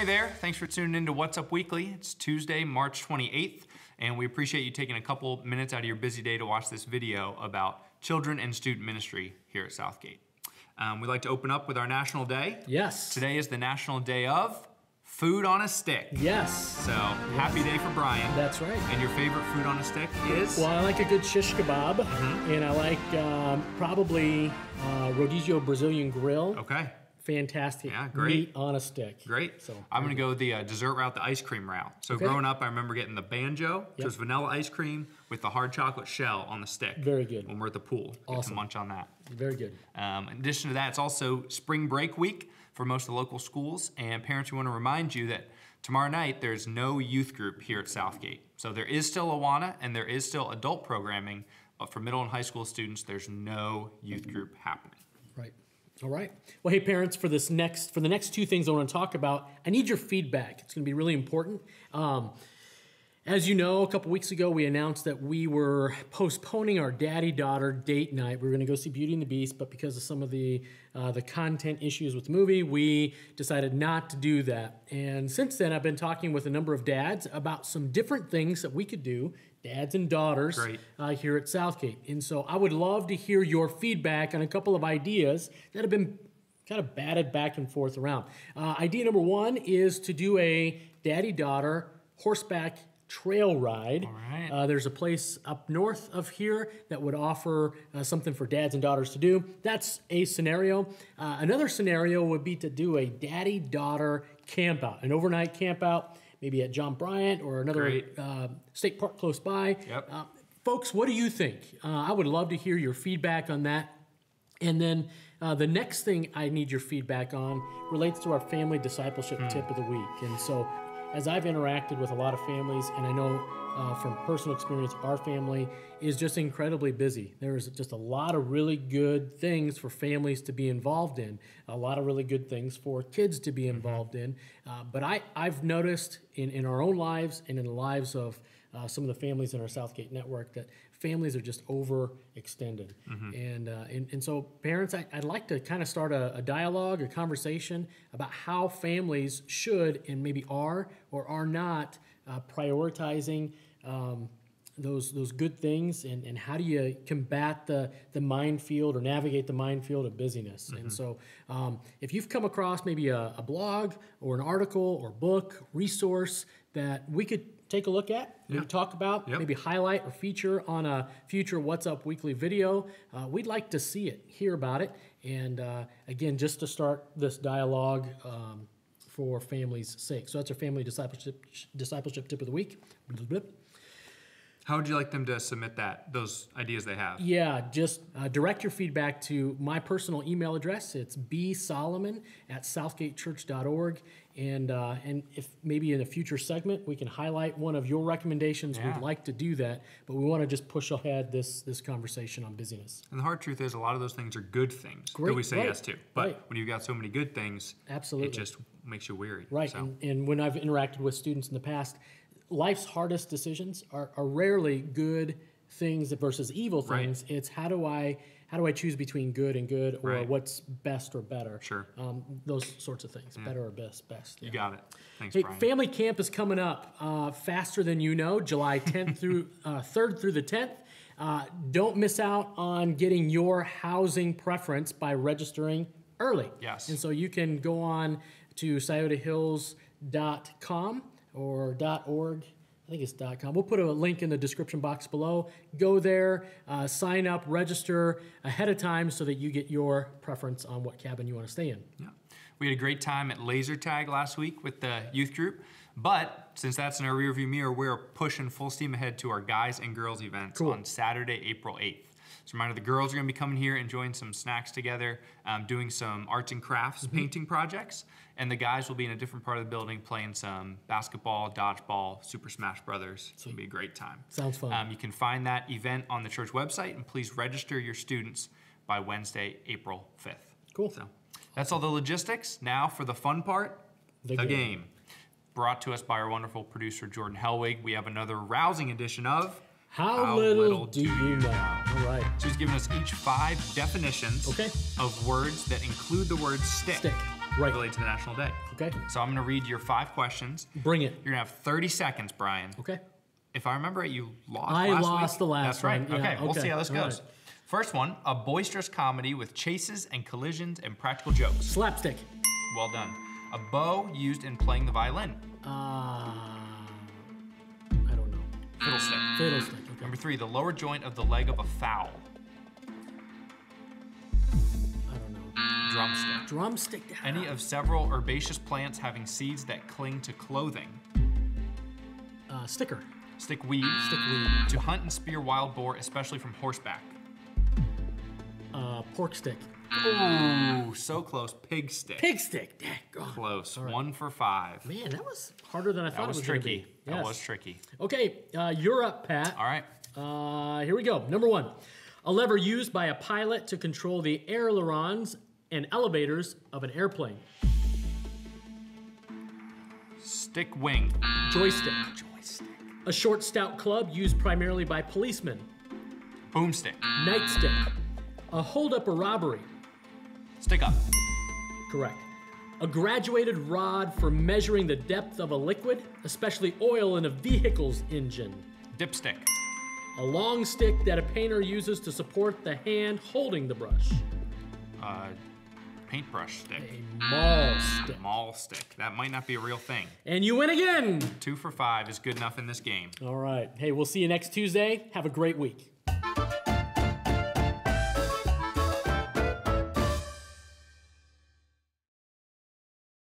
there. Thanks for tuning in to What's Up Weekly. It's Tuesday, March 28th, and we appreciate you taking a couple minutes out of your busy day to watch this video about children and student ministry here at Southgate. We'd like to open up with our National Day. Yes. Today is the National Day of Food on a Stick. Yes. So, happy day for Brian. That's right. And your favorite food on a stick is? Well, I like a good shish kebab, and I like probably Rodizio Brazilian Grill. Okay. Fantastic. Yeah, great. Meat on a stick. Great. So I'm going to go the dessert route, the ice cream route. So growing up, I remember getting the banjo, which was vanilla ice cream with the hard chocolate shell on the stick. Very good. When we're at the pool. Awesome. Get to munch on that. Very good. In addition to that, it's also spring break week for most of the local schools. And parents, we want to remind you that tomorrow night, there's no youth group here at Southgate. So there is still Awana and there is still adult programming, but for middle and high school students, there's no youth group happening. Right. All right. Well, hey, parents, for the next two things I want to talk about, I need your feedback. It's going to be really important. As you know, a couple weeks ago, we announced that we were postponing our daddy-daughter date night. We were going to go see Beauty and the Beast, but because of some of the content issues with the movie, we decided not to do that. And since then, I've been talking with a number of dads about some different things that we could do, dads and daughters, here at Southgate. And so I would love to hear your feedback on a couple of ideas that have been kind of batted back and forth around. Idea number one is to do a daddy-daughter horseback trail ride. All right. There's a place up north of here that would offer something for dads and daughters to do. That's a scenario. Another scenario would be to do a daddy-daughter camp out, an overnight camp out, maybe at John Bryant or another state park close by. Yep. Folks, what do you think? I would love to hear your feedback on that. And then the next thing I need your feedback on relates to our family discipleship tip of the week. And so as I've interacted with a lot of families, and I know from personal experience, our family is just incredibly busy. There is just a lot of really good things for families to be involved in, a lot of really good things for kids to be involved in. But I've noticed in our own lives and in the lives of some of the families in our Southgate network that families are just overextended. And so parents, I'd like to kind of start a dialogue, a conversation about how families should and maybe are or are not prioritizing those good things, and how do you combat the minefield or navigate the minefield of busyness. And so if you've come across maybe a blog or an article or book, resource that we could take a look at, maybe talk about, maybe highlight or feature on a future What's Up Weekly video, we'd like to see it, hear about it, and again, just to start this dialogue for families' sake. So that's our family discipleship tip of the week. How would you like them to submit those ideas they have? Yeah, just direct your feedback to my personal email address. It's bsolomon@southgatechurch.org. And if maybe in a future segment we can highlight one of your recommendations, we'd like to do that. But we want to just push ahead this conversation on busyness. And the hard truth is a lot of those things are good things that we say yes to. But when you've got so many good things, it just makes you weary. Right, So. and when I've interacted with students in the past, life's hardest decisions are rarely good things versus evil things. It's how do I choose between good and good, or what's best or better? Sure. Those sorts of things, better or best. You got it. Thanks, hey, Brian. Family Camp is coming up faster than you know, July 10th through 3rd through the 10th. Don't miss out on getting your housing preference by registering early. Yes. And so you can go on to sciotohills.com or .org. I think it's .com. We'll put a link in the description box below. Go there, sign up, register ahead of time so that you get your preference on what cabin you want to stay in. Yeah. We had a great time at laser tag last week with the youth group, but since that's in our rearview mirror, we're pushing full steam ahead to our guys and girls events on Saturday, April 8th. Just a reminder, the girls are going to be coming here, enjoying some snacks together, doing some arts and crafts, painting projects, and the guys will be in a different part of the building playing some basketball, dodgeball, Super Smash Brothers. It's going to be a great time. Sounds fun. You can find that event on the church website, and please register your students by Wednesday, April 5th. Cool. So that's all the logistics. Now for the fun part, the game. Brought to us by our wonderful producer, Jordan Helwig. We have another rousing edition of How little do you know? All right. She's given us each 5 definitions of words that include the word stick. Right. related to the national day. Okay. So I'm gonna read your 5 questions. Bring it. You're gonna have 30 seconds, Brian. Okay. If I remember it, you lost I last lost week. the last That's right. one. Yeah, Okay, we'll see how this all goes. right. First one, a boisterous comedy with chases and collisions and practical jokes. Slapstick. Well done. A bow used in playing the violin. I don't know. Fiddlestick. Fiddlestick. Okay. Number 3, the lower joint of the leg of a fowl. I don't know. Drumstick. Drumstick. Any of several herbaceous plants having seeds that cling to clothing. Sticker. Stickweed. Stickweed. To hunt and spear wild boar, especially from horseback. Pork stick. Ooh, so close. Pig stick. Pig stick. Daggone. Close. All right. 1 for 5. Man, that was harder than I thought That was it was going to tricky. be. That Yes. was tricky. Okay, you're up, Pat. All right. Here we go. Number 1. A lever used by a pilot to control the ailerons and elevators of an airplane. Stick wing. Joystick. A short, stout club used primarily by policemen. Boomstick. Nightstick. A holdup or robbery. Stick up. Correct. A graduated rod for measuring the depth of a liquid, especially oil in a vehicle's engine. Dipstick. A long stick that a painter uses to support the hand holding the brush. Paintbrush stick. A maul stick. Maul stick. That might not be a real thing. And you win again. 2 for 5 is good enough in this game. All right. Hey, we'll see you next Tuesday. Have a great week.